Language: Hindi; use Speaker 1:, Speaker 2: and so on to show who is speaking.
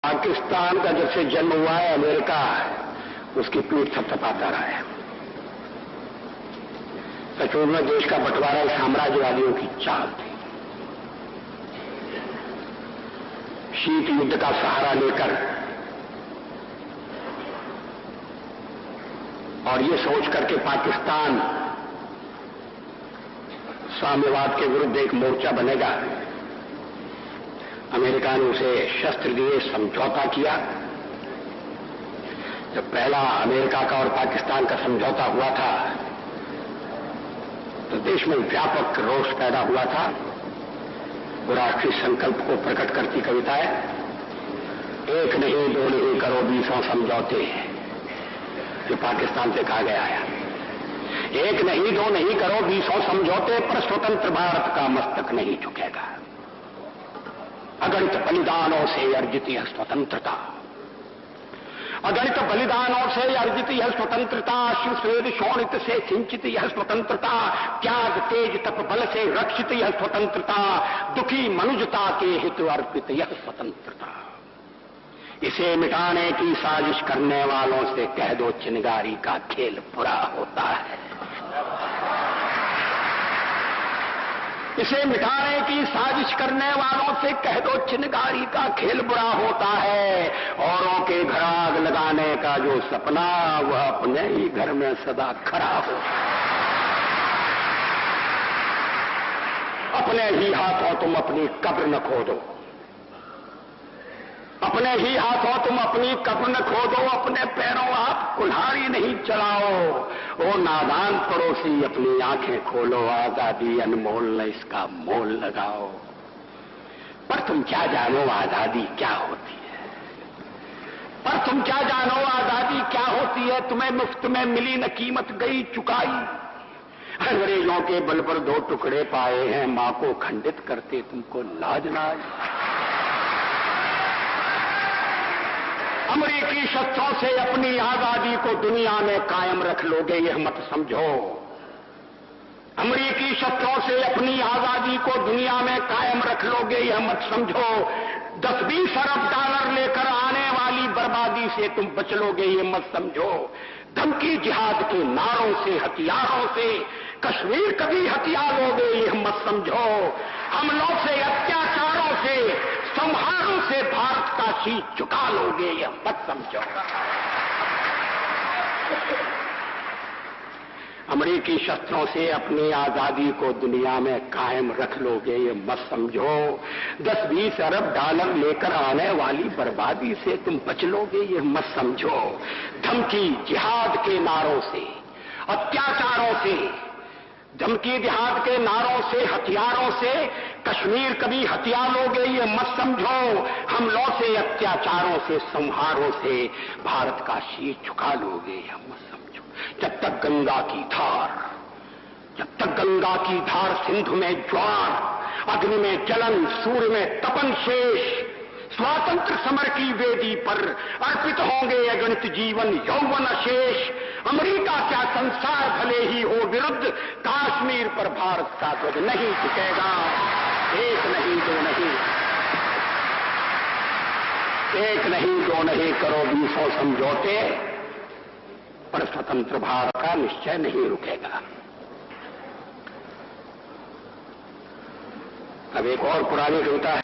Speaker 1: पाकिस्तान का जब से जन्म हुआ है अमेरिका उसकी पीठ थपथपाता रहा है। सचमुच में देश का बंटवारा साम्राज्यवादियों की चाल थी। शीत युद्ध का सहारा लेकर और ये सोच करके पाकिस्तान साम्यवाद के विरुद्ध एक मोर्चा बनेगा, अमेरिका ने उसे शस्त्र दिए, समझौता किया। जब पहला अमेरिका का और पाकिस्तान का समझौता हुआ था तो देश में व्यापक रोष पैदा हुआ था। वो राष्ट्रीय संकल्प को प्रकट करती कविता है, एक नहीं दो नहीं करो 20 समझौते, जो पाकिस्तान से कहा गया है। एक नहीं दो नहीं करो 20 समझौते, पर स्वतंत्र भारत का मस्तक नहीं झुकेगा। अगणित बलिदानों से अर्जित यह स्वतंत्रता, अगणित बलिदानों से अर्जित यह स्वतंत्रता, शिव स्वेद शोणित से सिंचित यह स्वतंत्रता, त्याग तेज तप बल से रक्षित यह स्वतंत्रता, दुखी मनुजता के हित अर्पित यह स्वतंत्रता। इसे मिटाने की साजिश करने वालों से कह दो चिनगारी का खेल बुरा होता है। इसे मिटाने की साजिश करने वालों से कह दो चिनगारी का खेल बुरा होता है। औरों के घर आग लगाने का जो सपना वह अपने ही घर में सदा खड़ा हो। अपने ही हाथों तुम अपनी कब्र न खोदो, अपने ही हाथों तुम अपनी कब्र न खोदो, अपने पैरों आप कुल्हाड़ी नहीं चलाओ। ओ नादान पड़ोसी अपनी आंखें खोलो, आजादी अनमोल न इसका मोल लगाओ। पर तुम क्या जानो आजादी क्या होती है, पर तुम क्या जानो आजादी क्या होती है। तुम्हें मुफ्त में मिली न कीमत गई चुकाई, अंग्रेजों के बल पर 2 टुकड़े पाए हैं, मां को खंडित करते तुमको लाज नाज। अमेरिकी शस्त्रों से अपनी आजादी को दुनिया में कायम रख लोगे यह मत समझो। अमेरिकी शस्त्रों से अपनी आजादी को दुनिया में कायम रख लोगे यह मत समझो। 10-20 अरब डॉलर लेकर आने वाली बर्बादी से तुम बच लोगे ये मत समझो। धमकी जिहाद के नारों से हथियारों से कश्मीर कभी हथिया लोगे यह मत समझो। हमलों से अत्याचारों से संहारों से भारत का शीश झुका लोगे यह मत समझो। अमेरिकी शस्त्रों से अपनी आजादी को दुनिया में कायम रख लोगे ये मत समझो। 10-20 अरब डॉलर लेकर आने वाली बर्बादी से तुम बच लोगे ये मत समझो। धमकी जिहाद के नारों से अत्याचारों से, धमकी जिहाद के नारों से हथियारों से कश्मीर कभी हथिया लोगे ये मत समझो। हमलों से अत्याचारों से संहारों से भारत का शीश झुका लोगे यह मत समझो। जब तक गंगा की धार, जब तक गंगा की धार सिंधु में ज्वार, अग्नि में जलन सूर्य में तपन शेष, स्वातंत्र समर की वेदी पर अर्पित होंगे अगणित जीवन यौवन शेष। अमेरिका क्या संसार भले ही हो विरुद्ध, कश्मीर पर भारत का ध्वज नहीं झुकेगा। एक नहीं दो नहीं, एक नहीं दो नहीं करो 20 समझौते, पर स्वतंत्र भारत का निश्चय नहीं रुकेगा। अब एक और पुरानी कविता है।